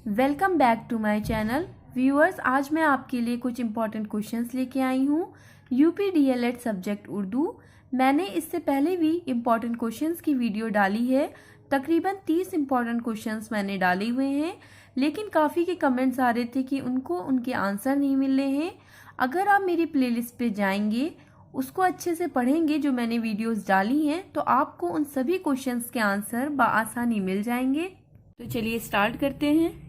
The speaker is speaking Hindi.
Welcome back to my channel viewers. आज मैं आपके लिए कुछ इम्पॉर्टेंट क्वेश्चंस लेके आई हूँ यूपी डीएलएड सब्जेक्ट उर्दू। मैंने इससे पहले भी इम्पॉर्टेंट क्वेश्चंस की वीडियो डाली है। तकरीबन 30 इम्पॉर्टेंट क्वेश्चंस मैंने डाले हुए हैं, लेकिन काफ़ी के कमेंट्स आ रहे थे कि उनको उनके आंसर नहीं मिल रहे हैं। अगर आप मेरी प्लेलिस्ट पे जाएंगे, उसको अच्छे से पढ़ेंगे जो मैंने वीडियोस डाली हैं, तो आपको उन सभी क्वेश्चंस के आंसर बआसानी मिल जाएंगे। तो चलिए स्टार्ट करते हैं।